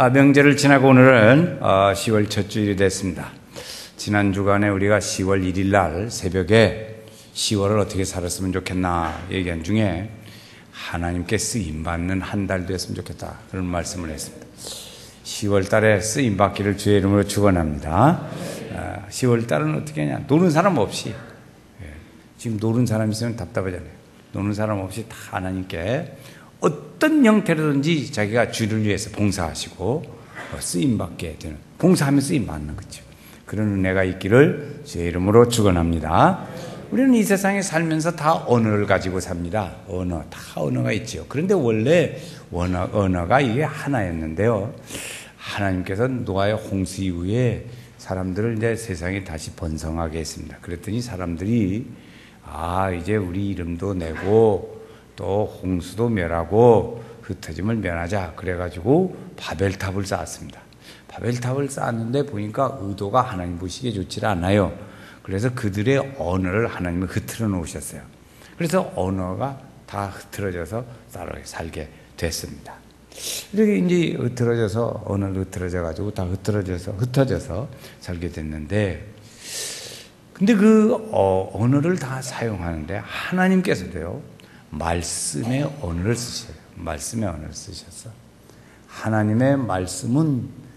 명절을 지나고 오늘은 10월 첫 주일이 됐습니다. 지난 주간에 우리가 10월 1일 날 새벽에 10월을 어떻게 살았으면 좋겠나 얘기한 중에 하나님께 쓰임받는 한 달 됐으면 좋겠다 그런 말씀을 했습니다. 10월 달에 쓰임받기를 주의 이름으로 축원합니다. 10월 달은 어떻게 하냐, 노는 사람 없이, 지금 노는 사람 있으면 답답하잖아요. 노는 사람 없이 다 하나님께 어떤 형태로든지 자기가 주를 위해서 봉사하시고 쓰임받게 되는, 봉사하면 쓰임받는 거죠. 그런 은혜가 있기를 주의 이름으로 축원합니다. 우리는 이 세상에 살면서 다 언어를 가지고 삽니다. 다 언어가 있죠. 그런데 원래 언어가 이게 하나였는데요. 하나님께서 노아의 홍수 이후에 사람들을 이제 세상에 다시 번성하게 했습니다. 그랬더니 사람들이 이제 우리 이름도 내고 또 홍수도 멸하고 흩어짐을 면하자. 그래가지고 바벨탑을 쌓았습니다. 바벨탑을 쌓았는데 보니까 의도가 하나님 보시기에 좋지 않아요. 그래서 그들의 언어를 하나님은 흐트러 놓으셨어요. 그래서 언어가 다 흐트러져서 살게 됐습니다. 이렇게 이제 흐트러져서, 언어를 흐트러져가지고 다 흩어져서 살게 됐는데, 근데 그 언어를 다 사용하는데 하나님께서도요, 말씀의 언어를 쓰셔요. 말씀의 언어를 쓰셔서. 하나님의 말씀은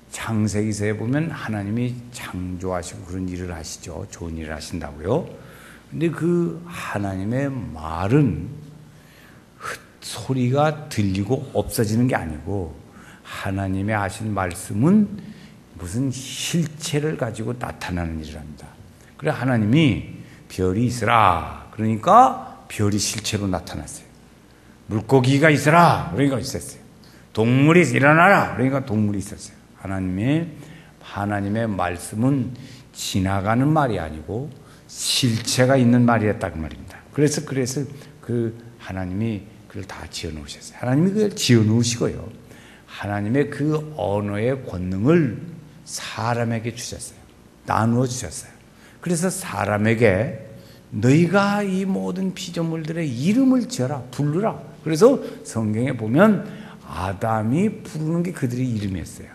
창세기서에 보면 하나님이 창조하시고 그런 일을 하시죠. 좋은 일을 하신다고요. 근데 그 하나님의 말은 소리가 들리고 없어지는 게 아니고, 하나님의 하신 말씀은 무슨 실체를 가지고 나타나는 일을 합니다. 그래, 하나님이 별이 있으라 그러니까 별이 실체로 나타났어요. 물고기가 있으라 그러니까 있었어요. 동물이 일어나라 그러니까 동물이 있었어요. 하나님의 말씀은 지나가는 말이 아니고 실체가 있는 말이었다 그 말입니다. 그래서 그 하나님이 그걸 다 지어 놓으셨어요. 하나님이 그걸 지어 놓으시고요, 하나님의 그 언어의 권능을 사람에게 주셨어요. 나누어 주셨어요. 그래서 사람에게 너희가 이 모든 피조물들의 이름을 지어라, 부르라. 그래서 성경에 보면 아담이 부르는 게 그들의 이름이었어요.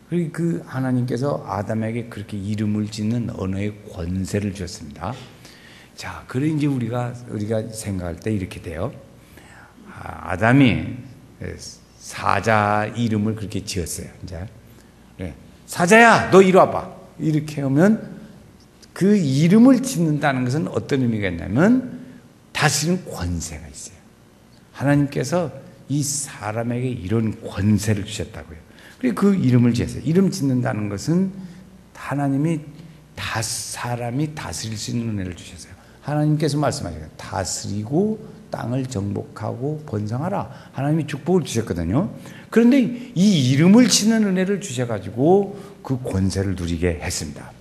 그리고 그 하나님께서 아담에게 그렇게 이름을 짓는 언어의 권세를 주셨습니다. 자, 그래 이제 우리가 생각할 때 이렇게 돼요. 아담이 사자 이름을 그렇게 지었어요. 이제 사자야, 너 이리 와봐. 이렇게 하면 그 이름을 짓는다는 것은 어떤 의미가 있냐면 다스리는 권세가 있어요. 하나님께서 이 사람에게 이런 권세를 주셨다고요. 그리고 그 이름을 지었어요. 이름 짓는다는 것은 하나님이 사람이 다스릴 수 있는 은혜를 주셨어요. 하나님께서 말씀하셨어요. 다스리고 땅을 정복하고 번성하라. 하나님이 축복을 주셨거든요. 그런데 이 이름을 짓는 은혜를 주셔가지고 그 권세를 누리게 했습니다.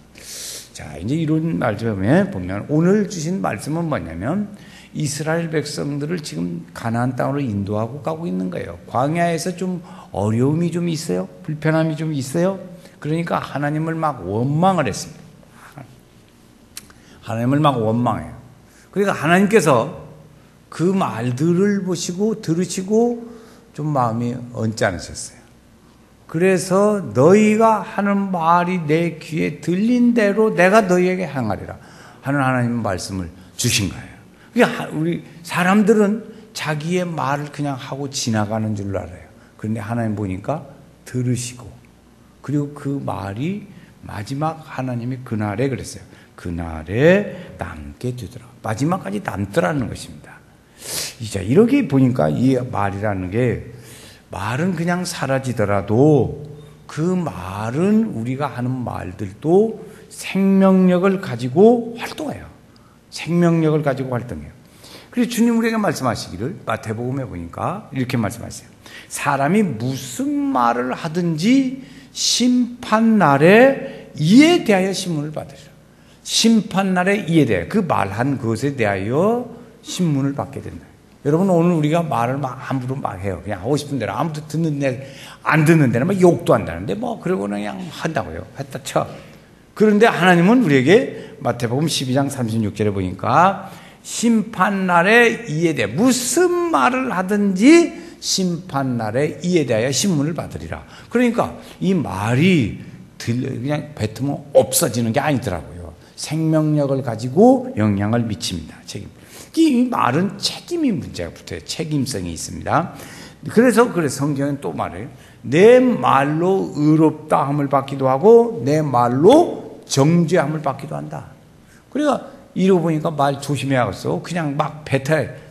자, 이제 이런 말씀에 보면 오늘 주신 말씀은 뭐냐면 이스라엘 백성들을 지금 가나안 땅으로 인도하고 가고 있는 거예요. 광야에서 좀 어려움이 좀 있어요. 불편함이 좀 있어요. 그러니까 하나님을 막 원망을 했습니다. 하나님을 막 원망해요. 그러니까 하나님께서 그 말들을 보시고 들으시고 좀 마음이 언짢으셨어요. 그래서 너희가 하는 말이 내 귀에 들린 대로 내가 너희에게 행하리라 하는 하나님의 말씀을 주신 거예요. 그러니까 우리 사람들은 자기의 말을 그냥 하고 지나가는 줄 알아요. 그런데 하나님 보니까 들으시고, 그리고 그 말이 마지막 하나님이 그날에 그랬어요. 그날에 남게 되더라. 마지막까지 남더라는 것입니다. 이제 이렇게 보니까 이 말이라는 게, 말은 그냥 사라지더라도 그 말은 우리가 하는 말들도 생명력을 가지고 활동해요. 생명력을 가지고 활동해요. 그래서 주님 우리에게 말씀하시기를 마태복음에 보니까 이렇게 말씀하세요. 사람이 무슨 말을 하든지 심판날에 이에 대하여 신문을 받으리라. 심판날에 이에 대하여, 그 말한 것에 대하여 신문을 받게 된다. 여러분, 오늘 우리가 말을 막 함부로 막 해요. 그냥 하고 싶은 대로, 아무도 안 듣는 데는 막 욕도 한다는데 그러고는 그냥 한다고요. 했다 쳐. 그런데 하나님은 우리에게 마태복음 12장 36절에 보니까 심판날에 이에 대해 무슨 말을 하든지 심판날에 이에 대하여 신문을 받으리라. 그러니까 이 말이 그냥 뱉으면 없어지는 게 아니더라고요. 생명력을 가지고 영향을 미칩니다. 책임. 이 말은 책임이 문제가 붙어요. 책임성이 있습니다. 그래서 성경은 또 말해요. 내 말로 의롭다 함을 받기도 하고 내 말로 정죄함을 받기도 한다. 그러니까 이러고 보니까 말 조심해야겠어. 그냥 막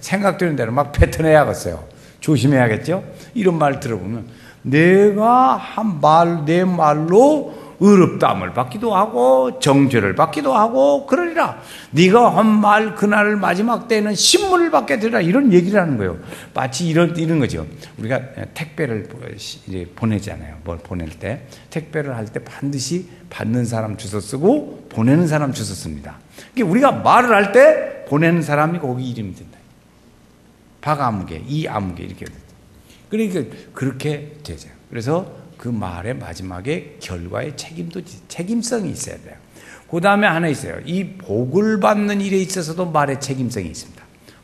생각되는 대로 막 뱉어내야겠어요. 조심해야겠죠? 이런 말 들어보면 내가 한 말, 내 말로 의롭다함을 받기도 하고 정죄를 받기도 하고 그러리라. 네가 한 말 그날 마지막 때에는 신문을 받게 되리라. 이런 얘기를 하는 거예요. 마치 이런 거죠. 우리가 택배를 이제 보내잖아요. 뭘 보낼 때 택배를 할 때 반드시 받는 사람 주소 쓰고 보내는 사람 주소 씁니다. 그러니까 우리가 말을 할 때 보내는 사람이 거기 이름이 된다. 박아무개, 이아무개 이렇게 된다. 그러니까 그렇게 되죠. 그래서 그 말의 마지막에 결과의 책임성이 있어야 돼요. 그 다음에 하나 있어요. 이 복을 받는 일에 있어서도 말의 책임성이 있습니다.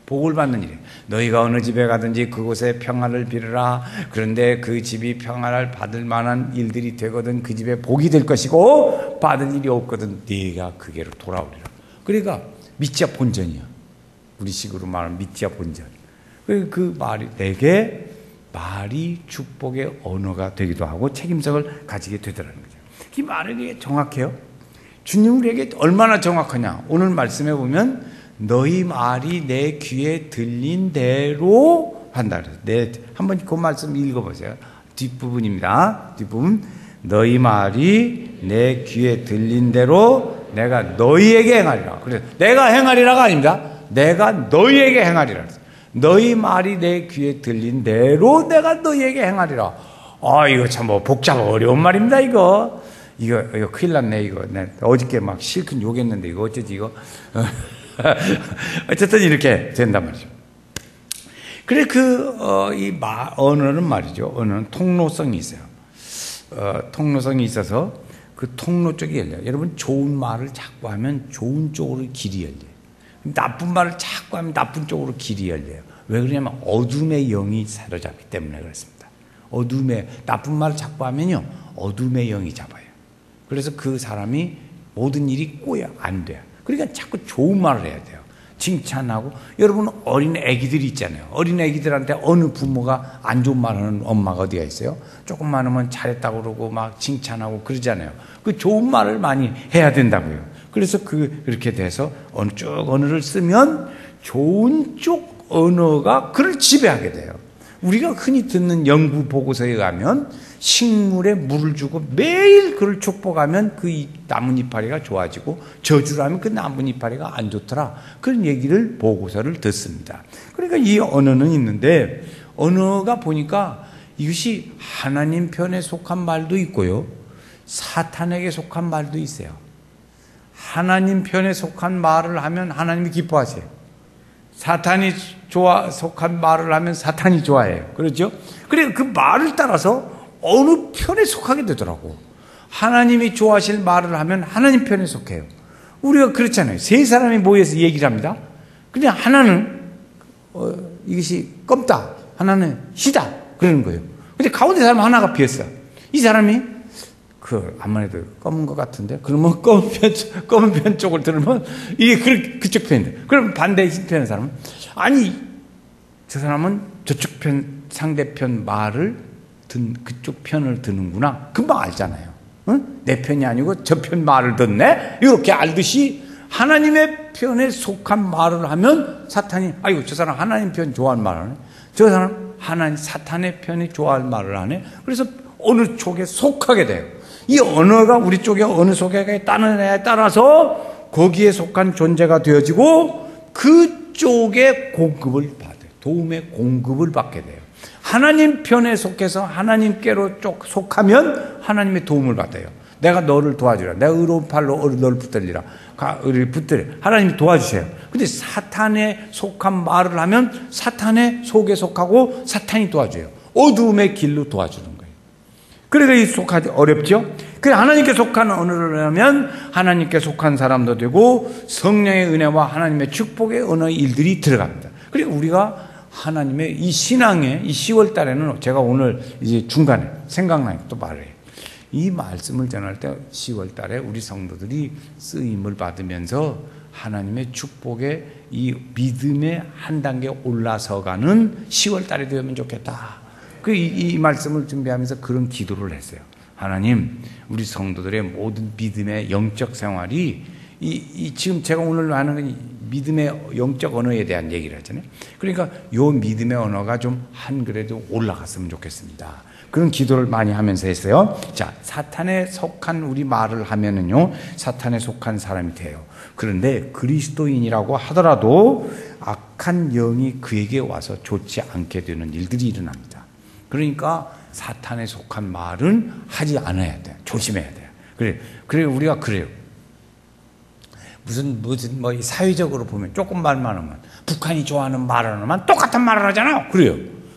복을 받는 일에 너희가 어느 집에 가든지 그곳에 평안을 빌으라. 그런데 그 집이 평안을 받을 만한 일들이 되거든 그 집에 복이 될 것이고 받을 일이 없거든 네가 그게로 돌아오리라. 그러니까 미자 본전이야. 우리식으로 말하면 미자 본전. 그 말이 내게 말이 축복의 언어가 되기도 하고 책임성을 가지게 되더라는 거죠. 이 말이 정확해요. 주님 우리에게 얼마나 정확하냐. 오늘 말씀해 보면 너희 말이 내 귀에 들린 대로 한다. 한번 그 말씀 읽어보세요. 뒷부분입니다. 뒷부분. 너희 말이 내 귀에 들린 대로 내가 너희에게 행하리라. 그래서 내가 행하리라가 아닙니다. 내가 너희에게 행하리라. 너희 말이 내 귀에 들린 대로 내가 너희에게 행하리라. 이거 참 복잡 어려운 말입니다. 이거 큰일 났네. 이거 어저께 막 실컷 욕했는데 이거 어쩌지 이거. 어쨌든 이렇게 된단 말이죠. 그래 이 언어는 말이죠. 언어는 통로성이 있어요. 통로성이 있어서 그 통로 쪽이 열려요. 여러분 좋은 말을 자꾸 하면 좋은 쪽으로 길이 열려요. 나쁜 말을 자꾸 하면 나쁜 쪽으로 길이 열려요. 왜 그러냐면 어둠의 영이 사로잡기 때문에 그렇습니다. 나쁜 말을 자꾸 하면요 어둠의 영이 잡아요. 그래서 그 사람이 모든 일이 꼬여 안 돼요. 그러니까 자꾸 좋은 말을 해야 돼요. 칭찬하고. 여러분 어린 애기들이 있잖아요. 어린 애기들한테 어느 부모가 안 좋은 말하는 엄마가 어디가 있어요? 조금만 하면 잘했다고 그러고 막 칭찬하고 그러잖아요. 그 좋은 말을 많이 해야 된다고요. 그래서 그렇게 돼서 어느 쪽 언어를 쓰면 좋은 쪽 언어가 그를 지배하게 돼요. 우리가 흔히 듣는 연구 보고서에 가면 식물에 물을 주고 매일 그를 축복하면 그 나뭇이파리가 좋아지고 저주를 하면 그 나뭇이파리가 안 좋더라. 그런 얘기를 보고서를 듣습니다. 그러니까 이 언어는 있는데 언어가 보니까 이것이 하나님 편에 속한 말도 있고요. 사탄에게 속한 말도 있어요. 하나님 편에 속한 말을 하면 하나님이 기뻐하세요. 사탄이 속한 말을 하면 사탄이 좋아해요. 그렇죠? 그래 그 말을 따라서 어느 편에 속하게 되더라고. 하나님이 좋아하실 말을 하면 하나님 편에 속해요. 우리가 그렇잖아요. 세 사람이 모여서 얘기를 합니다. 그냥 하나는 이것이 검다, 하나는 희다 그러는 거예요. 근데 가운데 사람 하나가 비었어. 이 사람이 아무래도 검은 것 같은데 그러면 검은 편 쪽을 들으면 이게 그쪽 편인데 그럼 반대 편의 사람은 아니 저 사람은 저쪽 편 상대편 말을 그쪽 편을 듣는구나. 금방 알잖아요. 응? 내 편이 아니고 저 편 말을 듣네. 이렇게 알듯이 하나님의 편에 속한 말을 하면 사탄이 아이고 저 사람 하나님 편 좋아하는 말을 하네. 저 사람 사탄의 편이 좋아할 말을 하네. 그래서 어느 쪽에 속하게 돼요. 이 언어가 우리 쪽에 어느 속에 따르느냐에 따라서 거기에 속한 존재가 되어지고 그쪽에 공급을 받아요. 도움의 공급을 받게 돼요. 하나님 편에 속해서 하나님께로 속하면 하나님의 도움을 받아요. 내가 너를 도와주라. 내가 의로운 팔로 너를 붙들리라. 하나님이 도와주세요. 근데 사탄에 속한 말을 하면 사탄의 속에 속하고 사탄이 도와줘요. 어두움의 길로 도와주는 거예요. 그래서 이 속하기 어렵죠? 그래서 하나님께 속한 언어를 하면 하나님께 속한 사람도 되고 성령의 은혜와 하나님의 축복의 언어의 일들이 들어갑니다. 그리고 우리가 하나님의 이 신앙의 이 10월 달에는 제가 오늘 이제 중간에 생각나니까 또 말해요. 이 말씀을 전할 때 10월 달에 우리 성도들이 쓰임을 받으면서 하나님의 축복의 이 믿음의 한 단계 올라서가는 10월 달이 되면 좋겠다. 이 말씀을 준비하면서 그런 기도를 했어요. 하나님, 우리 성도들의 모든 믿음의 영적 생활이 지금 제가 오늘 하는 건 믿음의 영적 언어에 대한 얘기를 했잖아요. 그러니까 요 믿음의 언어가 좀 한글에도 올라갔으면 좋겠습니다. 그런 기도를 많이 하면서 했어요. 자, 사탄에 속한 우리 말을 하면은요, 사탄에 속한 사람이 돼요. 그런데 그리스도인이라고 하더라도 악한 영이 그에게 와서 좋지 않게 되는 일들이 일어납니다. 그러니까 사탄에 속한 말은 하지 않아야 돼요. 조심해야 돼요. 그래 우리가 그래요. 무슨 사회적으로 보면 조금 말만 하면 북한이 좋아하는 말을 하면 똑같은 말을 하잖아요. 그래요.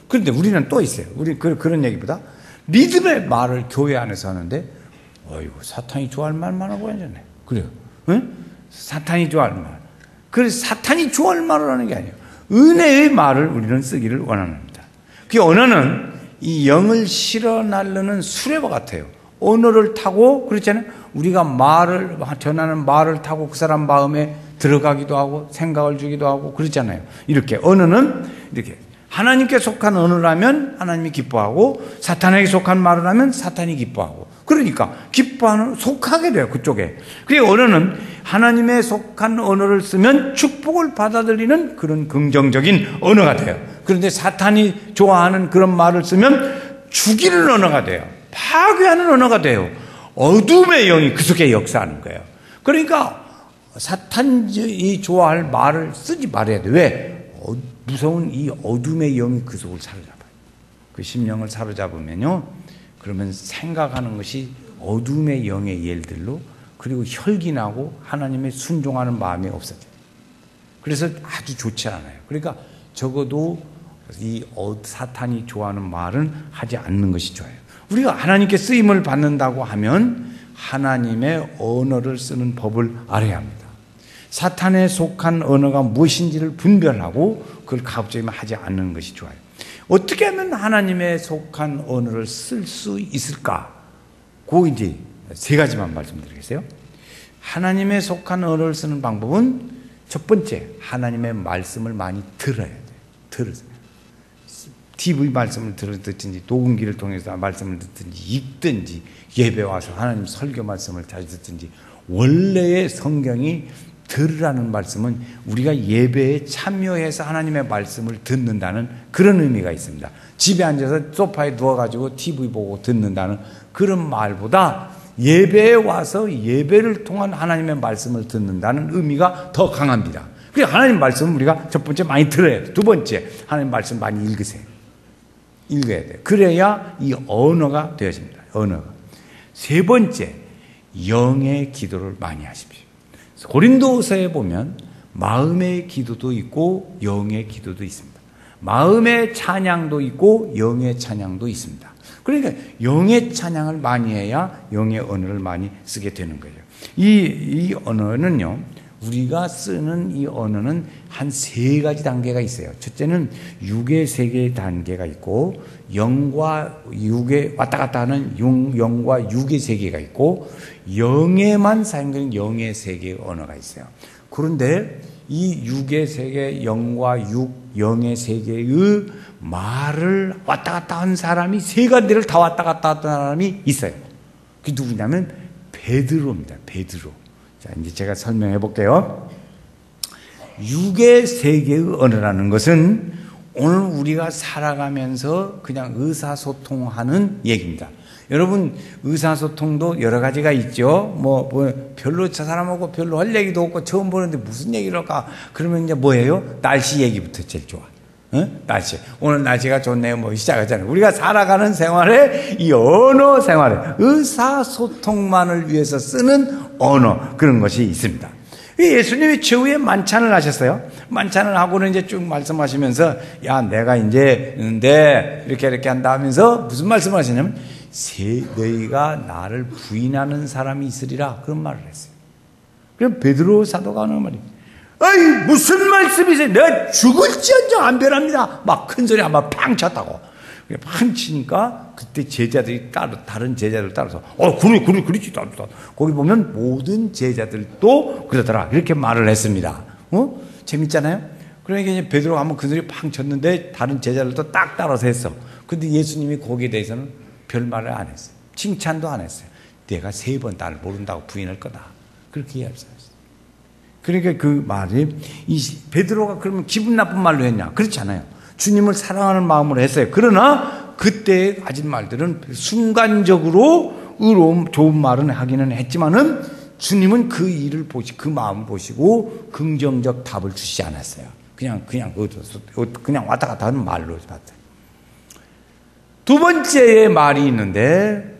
그런데 우리는 또 있어요. 우리 그런 얘기보다 믿음의 말을 교회 안에서 하는데, 어이구, 사탄이 좋아할 말만 하고 앉았네. 그래요. 응? 사탄이 좋아할 말. 그래서 사탄이 좋아할 말을 하는 게 아니에요. 은혜의 말을 우리는 쓰기를 원합니다. 그 언어는 이 영을 실어 날르는 수레바 같아요. 언어를 타고, 그렇잖아요. 우리가 전하는 말을 타고 그 사람 마음에 들어가기도 하고 생각을 주기도 하고 그렇잖아요. 이렇게 언어는 이렇게 하나님께 속한 언어라면 하나님이 기뻐하고 사탄에게 속한 말을 하면 사탄이 기뻐하고, 그러니까 기뻐하는 속하게 돼요. 그쪽에. 그리고 언어는 하나님에 속한 언어를 쓰면 축복을 받아들이는 그런 긍정적인 언어가 돼요. 그런데 사탄이 좋아하는 그런 말을 쓰면 죽이는 언어가 돼요. 파괴하는 언어가 돼요. 어둠의 영이 그 속에 역사하는 거예요. 그러니까 사탄이 좋아할 말을 쓰지 말아야 돼. 왜? 무서운 이 어둠의 영이 그 속을 사로잡아요. 그 심령을 사로잡으면요, 그러면 생각하는 것이 어둠의 영의 일들로, 그리고 혈기나고 하나님의 순종하는 마음이 없어져요. 그래서 아주 좋지 않아요. 그러니까 적어도 이 사탄이 좋아하는 말은 하지 않는 것이 좋아요. 우리가 하나님께 쓰임을 받는다고 하면 하나님의 언어를 쓰는 법을 알아야 합니다. 사탄에 속한 언어가 무엇인지를 분별하고 그걸 갑자기 하지 않는 것이 좋아요. 어떻게 하면 하나님에 속한 언어를 쓸 수 있을까? 그 이제 세 가지만 말씀드리겠어요. 하나님에 속한 언어를 쓰는 방법은 첫 번째, 하나님의 말씀을 많이 들어야 돼요. 들으세요. TV 말씀을 듣든지 녹음기를 통해서 말씀을 듣든지 읽든지 예배 와서 하나님 설교 말씀을 잘 듣든지, 원래의 성경이 들으라는 말씀은 우리가 예배에 참여해서 하나님의 말씀을 듣는다는 그런 의미가 있습니다. 집에 앉아서 소파에 누워가지고 TV 보고 듣는다는 그런 말보다 예배에 와서 예배를 통한 하나님의 말씀을 듣는다는 의미가 더 강합니다. 그래서 하나님 말씀은 우리가 첫 번째 많이 들어야 돼요. 두 번째, 하나님 말씀 많이 읽으세요. 읽어야 돼요. 그래야 이 언어가 되어집니다. 언어가. 세 번째, 영의 기도를 많이 하십시오. 고린도서에 보면 마음의 기도도 있고 영의 기도도 있습니다. 마음의 찬양도 있고 영의 찬양도 있습니다. 그러니까 영의 찬양을 많이 해야 영의 언어를 많이 쓰게 되는 거예요. 이 언어는요, 우리가 쓰는 이 언어는 한 세 가지 단계가 있어요. 첫째는 육의 세계의 단계가 있고, 영과 육의 왔다 갔다 하는 영과 육의 세계가 있고, 영에만 사용되는 영의 세계의 언어가 있어요. 그런데 이 육의 세계, 영과 영의 세계의 말을 왔다 갔다 한 사람이 세 가지를 다 왔다 갔다 했던 사람이 있어요. 그게 누구냐면 베드로입니다. 베드로. 자, 이제 제가 설명해 볼게요. 육의 세계의 언어라는 것은 오늘 우리가 살아가면서 그냥 의사소통하는 얘기입니다. 여러분, 의사소통도 여러 가지가 있죠. 별로 저 사람하고 별로 할 얘기도 없고 처음 보는데 무슨 얘기를 할까? 그러면 이제 뭐예요? 날씨 얘기부터 제일 좋아. 날씨. 오늘 날씨가 좋네요. 시작하잖아요. 우리가 살아가는 생활에 이 언어 생활에 의사소통만을 위해서 쓰는 언어, 그런 것이 있습니다. 예수님이 최후에 만찬을 하셨어요. 만찬을 하고는 이제 쭉 말씀하시면서, 야, 내가 이제 있는데 이렇게 한다 하면서 무슨 말씀을 하시냐면, 너희가 나를 부인하는 사람이 있으리라, 그런 말을 했어요. 그럼 베드로 사도가 하는 말이, 아이, 무슨 말씀이세요? 내가 죽을지언정 안 변합니다. 막 큰 소리 한번 팡 쳤다고. 팡 치니까 그때 제자들이 다른 제자들 따라서 그렇지. 거기 보면 모든 제자들도 그러더라. 이렇게 말을 했습니다. 재밌잖아요? 그러니까 이제 베드로가 한번 그 소리 팡 쳤는데 다른 제자들도 딱 따라서 했어. 근데 예수님이 거기에 대해서는 별 말을 안 했어요. 칭찬도 안 했어요. 내가 3번 나를 모른다고 부인할 거다. 그렇게 이야기했어요. 그러니까 그 말이 베드로가 그러면 기분 나쁜 말로 했냐? 그렇지 않아요. 주님을 사랑하는 마음으로 했어요. 그러나 그때 가진 말들은 순간적으로 의로움 좋은 말은 하기는 했지만은 주님은 그 일을 그 마음을 보시고 긍정적 답을 주시지 않았어요. 그냥 왔다 갔다 하는 말로 봤어요. 두 번째의 말이 있는데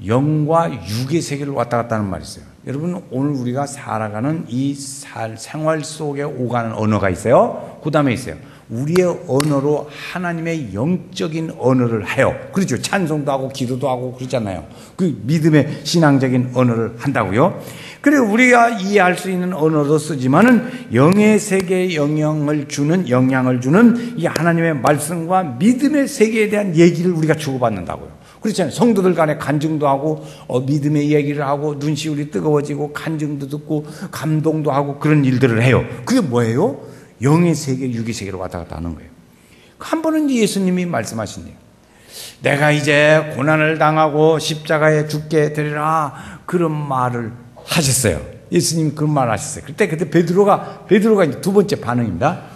영과 육의 세계를 왔다 갔다 하는 말이 있어요. 여러분, 오늘 우리가 살아가는 이 생활 속에 오가는 언어가 있어요. 그 다음에 있어요. 우리의 언어로 하나님의 영적인 언어를 해요. 그렇죠. 찬송도 하고 기도도 하고 그러잖아요. 그 믿음의 신앙적인 언어를 한다고요. 그리고 우리가 이해할 수 있는 언어도 쓰지만은 영의 세계에 영향을 주는 이 하나님의 말씀과 믿음의 세계에 대한 얘기를 우리가 주고받는다고요. 그렇잖아요. 성도들 간에 간증도 하고 믿음의 이야기를 하고 눈시울이 뜨거워지고 간증도 듣고 감동도 하고 그런 일들을 해요. 그게 뭐예요? 영의 세계, 육의 세계로 왔다 갔다 하는 거예요. 한 번은 예수님이 말씀하신대요. 내가 이제 고난을 당하고 십자가에 죽게 되리라, 그런 말을 하셨어요. 예수님이 그런 말을 하셨어요. 그때 베드로가 이제 두 번째 반응입니다.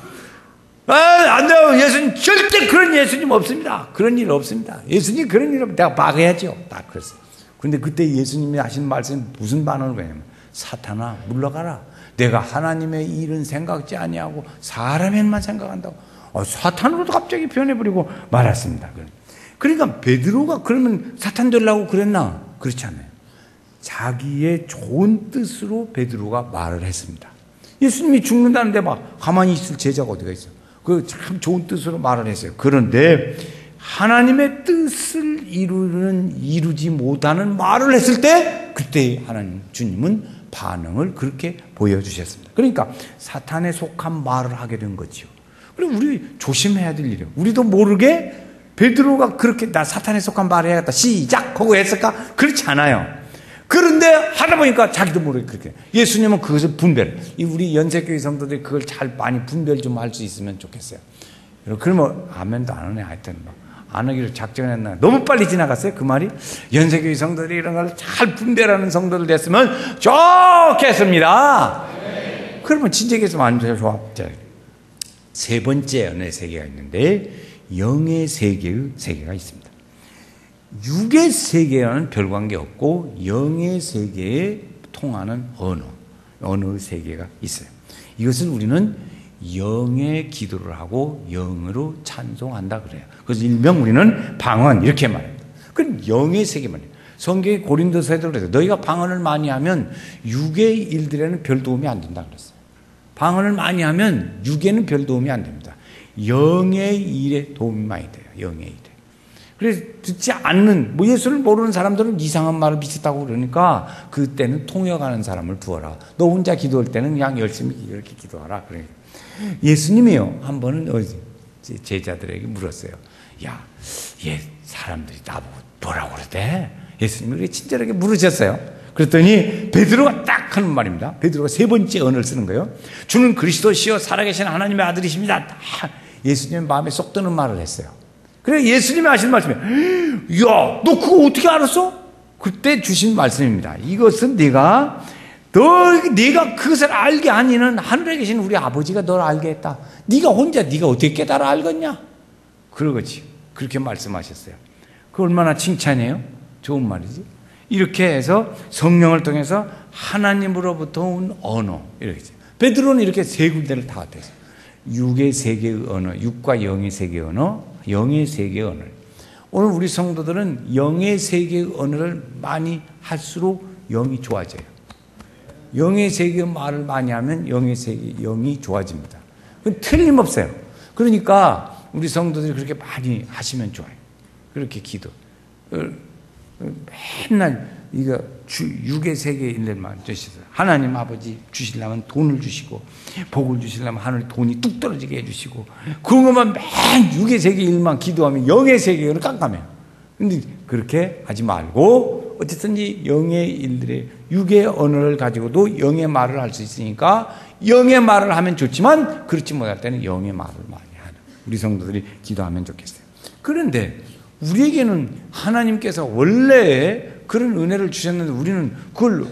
안 돼요. 예수님, 절대 그런 예수님 없습니다. 그런 일 없습니다. 예수님 그런 일 없으면 내가 막아야죠. 딱 그랬어요. 그런데 그때 예수님이 하신 말씀이 무슨 반응을 했냐면, 사탄아, 물러가라. 내가 하나님의 일은 생각지 아니하고 사람의 일만 생각한다고. 사탄으로도 갑자기 변해버리고 말았습니다. 그러니까 베드로가 그러면 사탄 되려고 그랬나? 그렇지 않아요. 자기의 좋은 뜻으로 베드로가 말을 했습니다. 예수님이 죽는다는데 막 가만히 있을 제자가 어디가 있어요? 그 참 좋은 뜻으로 말을 했어요. 그런데 하나님의 뜻을 이루지 못하는 말을 했을 때 그때 하나님 주님은 반응을 그렇게 보여주셨습니다. 그러니까 사탄에 속한 말을 하게 된 거죠. 그리고 우리 조심해야 될 일이에요. 우리도 모르게 베드로가 그렇게 나 사탄에 속한 말을 해야겠다 시작 하고 했을까? 그렇지 않아요. 그런데 하다 보니까 자기도 모르게 그렇게. 예수님은 그것을 우리 연세교회 성도들이 그걸 잘 많이 분별 좀 할 수 있으면 좋겠어요. 그러면 아멘도 안 하네. 하여튼 안 하기로 작정했나. 너무 빨리 지나갔어요. 그 말이. 연세교회 성도들이 이런 걸 잘 분별하는 성도들 됐으면 좋겠습니다. 네. 그러면 진짜겠으면 안 좋아. 세 번째 언어의 세계가 있는데 영의 세계가 있습니다. 육의 세계와는 별 관계 없고 영의 세계에 통하는 언어의 세계가 있어요. 이것을 우리는 영의 기도를 하고 영으로 찬송한다 그래요. 그래서 일명 우리는 방언 이렇게 말합니다. 그건 영의 세계 말이에요. 성경의 고린도서에도 그래서 너희가 방언을 많이 하면 육의 일들에는 별 도움이 안 된다 그랬어요. 방언을 많이 하면 육에는 별 도움이 안 됩니다. 영의 일에 도움이 많이 돼요. 영의 일에. 그래서 듣지 않는, 예수를 모르는 사람들은 이상한 말을 미쳤다고 그러니까 그때는 통역하는 사람을 두어라. 너 혼자 기도할 때는 그냥 열심히 이렇게 기도하라. 그러니까 예수님이요. 한 번은 제자들에게 물었어요. 야, 사람들이 나보고 뭐라고 그러대? 예수님이 그렇게 친절하게 물으셨어요. 그랬더니 베드로가 딱 하는 말입니다. 베드로가 세 번째 언어를 쓰는 거예요. 주는 그리스도시요 살아계신 하나님의 아들이십니다. 예수님의 마음에 쏙 드는 말을 했어요. 그래 예수님이 하신 말씀이 야, 너 그거 어떻게 알았어? 그때 주신 말씀입니다. 이것은 네가 그것을 알게 하니는 하늘에 계신 우리 아버지가 널 알게 했다. 네가 어떻게 깨달아 알겠냐? 그러겠지. 그렇게 말씀하셨어요. 그 얼마나 칭찬이에요? 좋은 말이지. 이렇게 해서 성령을 통해서 하나님으로부터 온 언어 이렇게. 베드로는 이렇게 세 군데를 다 갖다 있어요. 육의 세계의 언어, 육과 영의 세계의 언어, 영의 세계의 언어. 오늘 우리 성도들은 영의 세계의 언어를 많이 할수록 영이 좋아져요. 영의 세계의 말을 많이 하면 영이 좋아집니다. 그건 틀림없어요. 그러니까 우리 성도들이 그렇게 많이 하시면 좋아요. 그렇게 기도. 맨날 이거 육의 세계에 있는 만 주시세요. 하나님 아버지 주시려면 돈을 주시고 복을 주시려면 하늘 돈이 뚝 떨어지게 해주시고 그런 것만 맨 육의 세계 일만 기도하면 영의 세계는 깜깜해요. 근데 그렇게 하지 말고 어쨌든 이 영의 일들의 육의 언어를 가지고도 영의 말을 할 수 있으니까 영의 말을 하면 좋지만 그렇지 못할 때는 영의 말을 많이 하는 우리 성도들이 기도하면 좋겠어요. 그런데 우리에게는 하나님께서 원래 그런 은혜를 주셨는데 우리는 그걸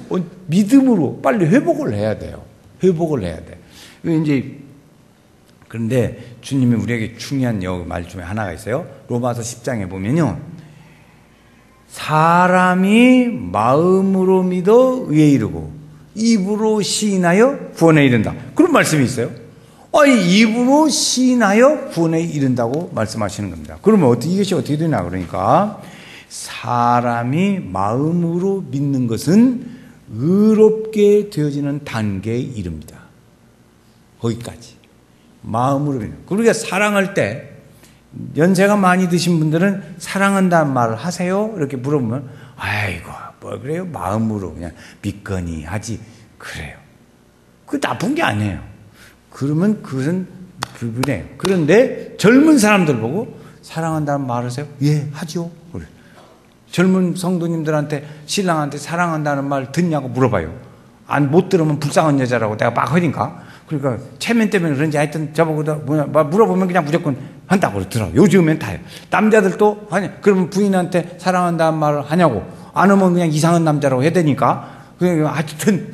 믿음으로 빨리 회복을 해야 돼요. 회복을 해야 돼. 이제 그런데 주님이 우리에게 중요한 말 중에 하나가 있어요. 로마서 10장에 보면요. 사람이 마음으로 믿어 의에 이르고 입으로 시인하여 구원에 이른다. 그런 말씀이 있어요. 입으로 시인하여 구원에 이른다고 말씀하시는 겁니다. 그러면 이것이 어떻게 되냐 그러니까 사람이 마음으로 믿는 것은 의롭게 되어지는 단계에 이릅니다. 거기까지 마음으로 믿는. 우리가 사랑할 때 연세가 많이 드신 분들은 사랑한다는 말을 하세요? 이렇게 물어보면 아이고 뭐 그래요? 마음으로 그냥 믿거니 하지 그래요. 그 나쁜 게 아니에요. 그러면 그것은 불분해요. 그런데 젊은 사람들 보고 사랑한다는 말을 하세요? 예, 하죠. 그래. 젊은 성도님들한테 신랑한테 사랑한다는 말 듣냐고 물어봐요. 못 들으면 불쌍한 여자라고 내가 막 하니까. 그러니까 체면 때문에 그런지 하여튼 저보고 물어보면 그냥 무조건 한다고 그러더라고요. 요즘엔 다요. 남자들도 그러면 부인한테 사랑한다는 말을 하냐고. 안 하면 그냥 이상한 남자라고 해야 되니까. 그냥 하여튼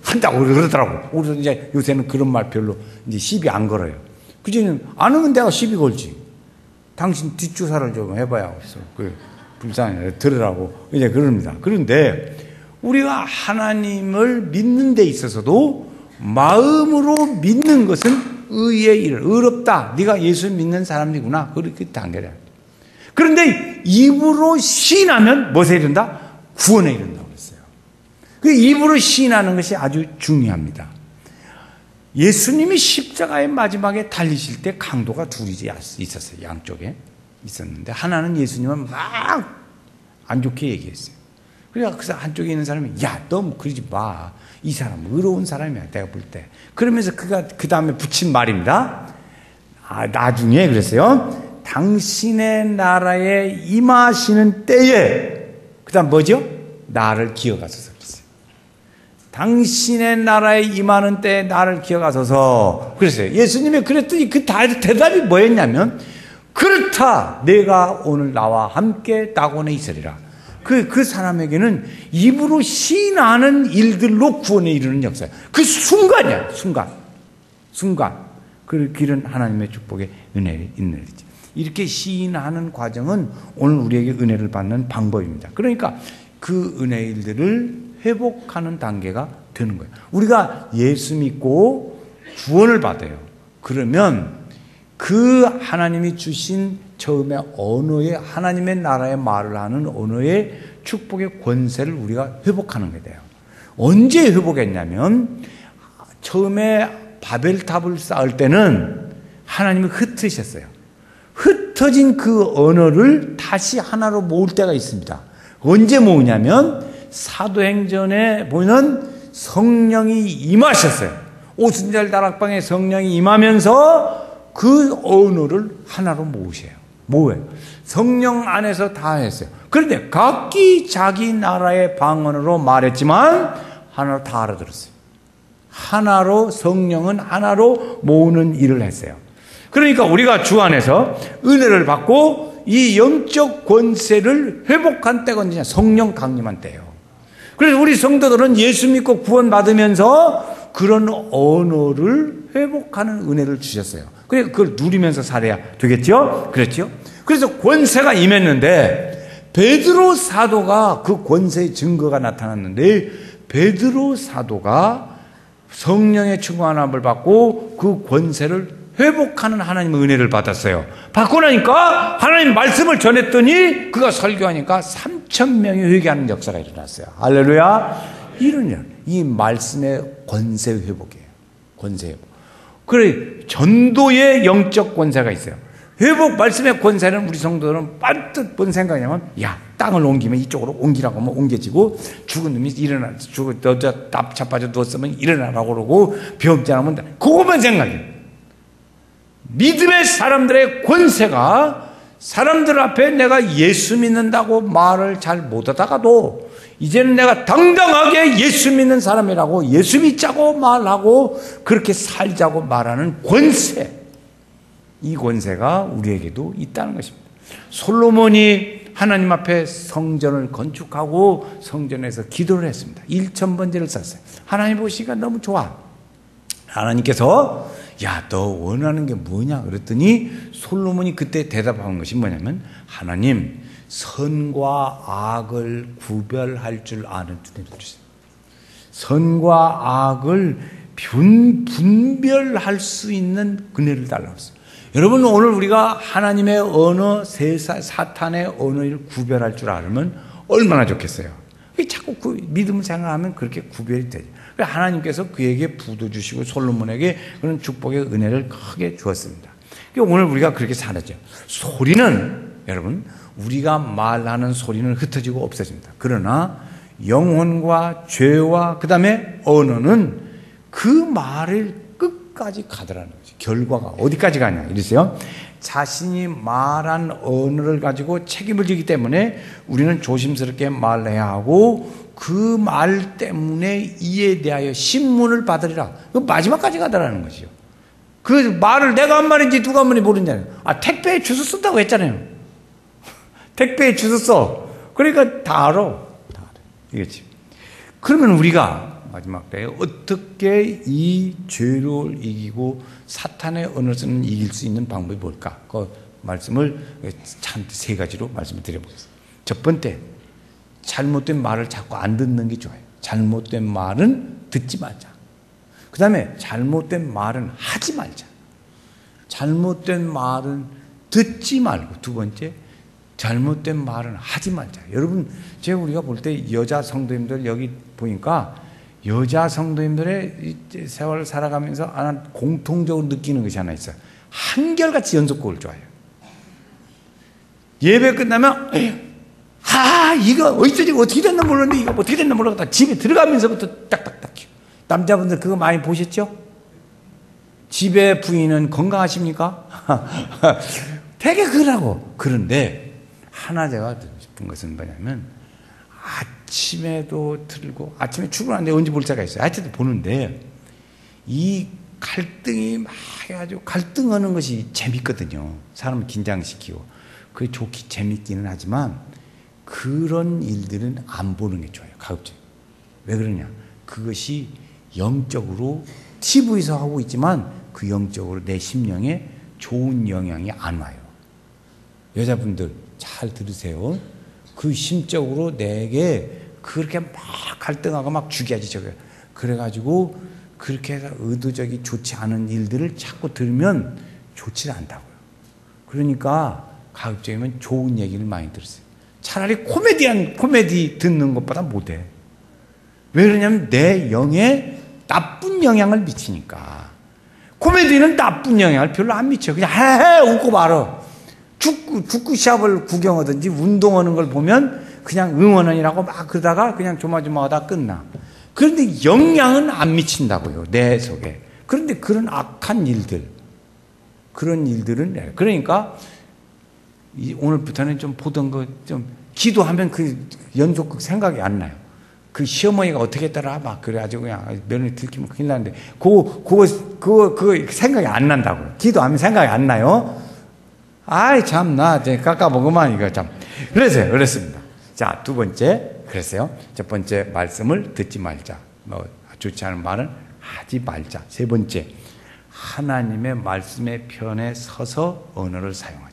한다고 그러더라고. 그래서 이제 요새는 그런 말 별로 이제 시비 안 걸어요. 그전에는 안 하면 내가 시비 걸지. 당신 뒷조사를 좀 해봐야 없어. 불쌍해. 들으라고. 이제 그럽니다. 그런데 우리가 하나님을 믿는 데 있어서도 마음으로 믿는 것은 의의 일, 의롭다. 네가 예수 믿는 사람이구나. 그렇게 단계를. 그런데 입으로 시인하면 무엇에 이른다? 구원에 이른다고 그랬어요. 그 입으로 시인하는 것이 아주 중요합니다. 예수님이 십자가의 마지막에 달리실 때 강도가 둘이 있었어요. 양쪽에 있었는데 하나는 예수님을 막 안 좋게 얘기했어요. 그래서 한쪽에 있는 사람이 야, 너 그러지 마. 이 사람 의로운 사람이야. 내가 볼 때. 그러면서 그가 그 다음에 붙인 말입니다. 나중에 그랬어요. 당신의 나라에 임하시는 때에 그 다음 뭐죠? 나를 기억하소서 그랬어요. 당신의 나라에 임하는 때에 나를 기억하소서 그랬어요. 예수님이 그랬더니 그 대답이 뭐였냐면 그렇다. 내가 오늘 나와 함께 낙원에 있으리라. 그 사람에게는 입으로 시인하는 일들로 구원에 이르는 역사예요. 그 순간이야. 순간. 그 길은 하나님의 축복의 은혜에 있는 일이지. 이렇게 시인하는 과정은 오늘 우리에게 은혜를 받는 방법입니다. 그러니까 그 은혜의 일들을 회복하는 단계가 되는 거예요. 우리가 예수 믿고 구원을 받아요. 그러면 그 하나님이 주신 처음에 언어의 하나님의 나라의 말을 하는 언어의 축복의 권세를 우리가 회복하는 게 돼요. 언제 회복했냐면 처음에 바벨탑을 쌓을 때는 하나님이 흩으셨어요. 흩어진 그 언어를 다시 하나로 모을 때가 있습니다. 언제 모으냐면 사도행전에 보면 성령이 임하셨어요. 오순절 다락방에 성령이 임하면서 그 언어를 하나로 모으세요. 뭐예요? 성령 안에서 다 했어요. 그런데 각기 자기 나라의 방언으로 말했지만 하나로 다 알아들었어요. 하나로 성령은 하나로 모으는 일을 했어요. 그러니까 우리가 주 안에서 은혜를 받고 이 영적 권세를 회복한 때가 언제냐? 성령 강림한 때예요. 그래서 우리 성도들은 예수 믿고 구원받으면서 그런 언어를 회복하는 은혜를 주셨어요. 그래서 그걸 누리면서 살아야 되겠죠? 그렇죠? 그래서 권세가 임했는데 베드로 사도가 그 권세의 증거가 나타났는데 베드로 사도가 성령의 충만함을 받고 그 권세를 회복하는 하나님의 은혜를 받았어요. 받고 나니까 하나님 말씀을 전했더니 그가 설교하니까 3,000명이 회개하는 역사가 일어났어요. 할렐루야. 이 말씀의 권세 회복이에요. 권세 회복. 그래, 전도의 영적 권세가 있어요. 회복 말씀의 권세는 우리 성도들은 반듯 뭔 생각이냐면, 야, 땅을 옮기면 이쪽으로 옮기라고 하면 옮겨지고, 죽은 놈이 일어나, 너 자빠져 누웠으면 일어나라고 그러고, 병자라면 그것만 생각해. 믿음의 사람들의 권세가 사람들 앞에 내가 예수 믿는다고 말을 잘 못하다가도 이제는 내가 당당하게 예수 믿는 사람이라고, 예수 믿자고 말하고 그렇게 살자고 말하는 권세, 이 권세가 우리에게도 있다는 것입니다. 솔로몬이 하나님 앞에 성전을 건축하고 성전에서 기도를 했습니다. 1000번제를 썼어요. 하나님 보시기가 너무 좋아. 하나님께서 야, 너 원하는 게 뭐냐 그랬더니 솔로몬이 그때 대답한 것이 뭐냐면, 하나님, 선과 악을 구별할 줄 아는 눈을 주세요. 선과 악을 분별할 수 있는 은혜를 달라고 했어요. 여러분, 오늘 우리가 하나님의 언어, 사탄의 언어를 구별할 줄 알면 얼마나 좋겠어요. 자꾸 그 믿음을 생각하면 그렇게 구별이 되죠. 하나님께서 그에게 부도 주시고 솔로몬에게 그런 축복의 은혜를 크게 주었습니다. 오늘 우리가 그렇게 살았죠. 소리는, 여러분, 우리가 말하는 소리는 흩어지고 없어집니다. 그러나 영혼과 죄와 그 다음에 언어는 그 말을 끝까지 가더라는 거죠. 결과가 어디까지 가냐 이랬어요. 자신이 말한 언어를 가지고 책임을 지기 때문에 우리는 조심스럽게 말해야 하고, 그 말 때문에 이에 대하여 신문을 받으리라. 그 마지막까지 가더라는 것이요. 그 말을 내가 한 말인지 누가 한 말인지 모르잖아요. 택배에 주소 쓴다고 했잖아요. 택배에 주소 써. 그러니까 다 알아. 이겠지. 그러면 우리가 마지막 때에 어떻게 이 죄를 이기고 사탄의 언어를 이길 수 있는 방법이 뭘까? 그 말씀을 참 3가지로 말씀을 드려보겠습니다. 첫 번째, 잘못된 말을 자꾸 안 듣는 게 좋아요. 잘못된 말은 듣지 말자. 그 다음에 잘못된 말은 하지 말자. 잘못된 말은 듣지 말고, 두 번째, 잘못된 말은 하지 말자. 여러분, 제가 우리가 볼 때 여자 성도님들 여기 보니까 여자 성도님들의 세월을 살아가면서 하나 공통적으로 느끼는 것이 하나 있어요. 한결같이 연속곡을 좋아해요. 예배 끝나면 이거 어떻게 됐나 모르는데, 이거 어떻게 됐나 모르겠다. 집에 들어가면서부터 딱딱딱. 남자분들 그거 많이 보셨죠? 집에 부인은 건강하십니까? 되게 그러고. 그런데 하나 제가 듣고 싶은 것은 뭐냐면, 아침에도 틀고, 아침에 출근하는데 언제 볼 때가 있어요. 하여튼 보는데 이 갈등이 막 해가지고, 갈등하는 것이 재밌거든요. 사람을 긴장시키고. 그게 좋기 재밌기는 하지만 그런 일들은 안 보는 게 좋아요. 가급적. 왜 그러냐? 그것이 영적으로 TV에서 하고 있지만 그 영적으로 내 심령에 좋은 영향이 안 와요. 여자분들 잘 들으세요. 그 심적으로 내게 그렇게 막 갈등하고 막 죽여야지 저게. 그래가지고 그렇게 해서 의도적이 좋지 않은 일들을 자꾸 들으면 좋지 않다고요. 그러니까 가급적이면 좋은 얘기를 많이 들으세요. 차라리 코미디 듣는 것보다 못해. 왜 그러냐면 내 영에 나쁜 영향을 미치니까. 코미디는 나쁜 영향을 별로 안 미쳐. 그냥 헤헤 웃고 말어. 축구 시합을 구경하든지 운동하는 걸 보면 그냥 응원하느라고 막 그러다가 그냥 조마조마하다 끝나. 그런데 영향은 안 미친다고요, 내 속에. 그런데 그런 악한 일들, 그런 일들은, 그러니까 오늘부터는 좀 보던 거 좀 기도하면 그 연속극 생각이 안 나요. 그 시어머니가 어떻게 했더라 막 그래가지고 그냥 며느리 들키면 큰일 나는데 그거 생각이 안 난다고요. 기도하면 생각이 안 나요. 아이 참나 깎아먹으면 이거 참. 그랬습니다. 자, 두 번째 그랬어요. 첫 번째 말씀을 듣지 말자. 좋지 않은 말은 하지 말자. 세 번째, 하나님의 말씀의 편에 서서 언어를 사용하자.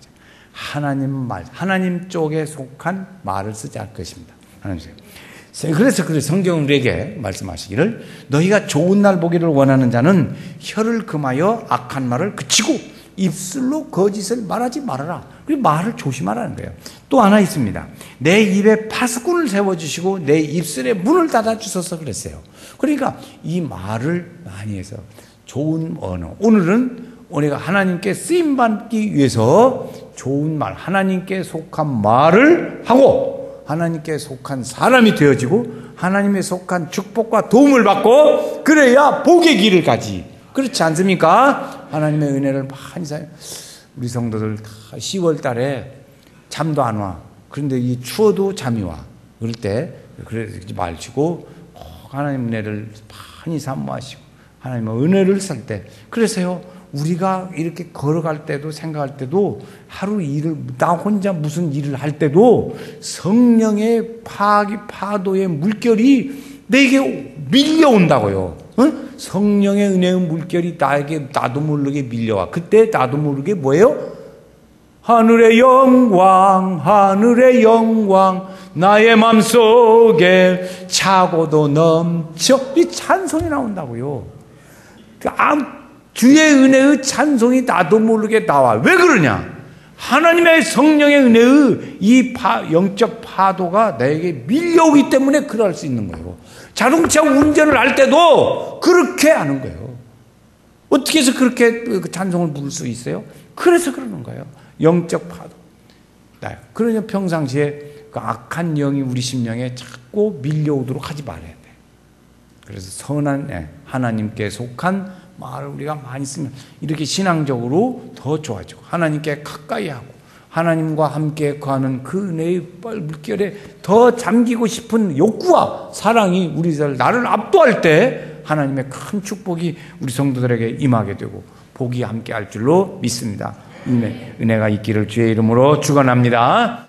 하나님 쪽에 속한 말을 쓰지 않을 것입니다. 그래서 성경은 우리에게 말씀하시기를, 너희가 좋은 날 보기를 원하는 자는 혀를 금하여 악한 말을 그치고 입술로 거짓을 말하지 말아라. 그리고 말을 조심하라는 거예요. 또 하나 있습니다. 내 입에 파수꾼을 세워주시고 내 입술에 문을 닫아주셔서 그랬어요. 그러니까 이 말을 많이 해서 좋은 언어. 오늘은 우리가 하나님께 쓰임받기 위해서 좋은 말, 하나님께 속한 말을 하고 하나님께 속한 사람이 되어지고 하나님에 속한 축복과 도움을 받고 그래야 복의 길을 가지. 그렇지 않습니까? 하나님의 은혜를 많이 사요. 우리 성도들 다 10월 달에 잠도 안 와. 그런데 이 추워도 잠이 와. 그럴 때 그러지 마시고 하나님 은혜를 많이 사모하시고 하나님의 은혜를 살 때 그래서요 우리가 이렇게 걸어갈 때도 생각할 때도 하루 일을 나 혼자 무슨 일을 할 때도 성령의 파도의 물결이 내게 밀려온다고요. 응? 성령의 은혜의 물결이 나에게 나도 모르게 밀려와. 그때 나도 모르게 뭐예요? 하늘의 영광 나의 맘속에 차고도 넘쳐 이 찬송이 나온다고요. 주의 은혜의 찬송이 나도 모르게 나와. 왜 그러냐? 하나님의 성령의 은혜의 이 영적 파도가 나에게 밀려오기 때문에 그럴 수 있는 거예요. 자동차 운전을 할 때도 그렇게 하는 거예요. 어떻게 해서 그렇게 찬송을 부를 수 있어요? 그래서 그러는 거예요. 영적 파도. 그러니 평상시에 그 악한 영이 우리 심령에 자꾸 밀려오도록 하지 말아야 돼. 그래서 선한 하나님께 속한 말을 우리가 많이 쓰면 이렇게 신앙적으로 더 좋아지고 하나님께 가까이 하고 하나님과 함께 거하는 그 은혜의 물결에 더 잠기고 싶은 욕구와 사랑이 나를 압도할 때 하나님의 큰 축복이 우리 성도들에게 임하게 되고 복이 함께 할 줄로 믿습니다. 은혜가 있기를 주의 이름으로 축원합니다.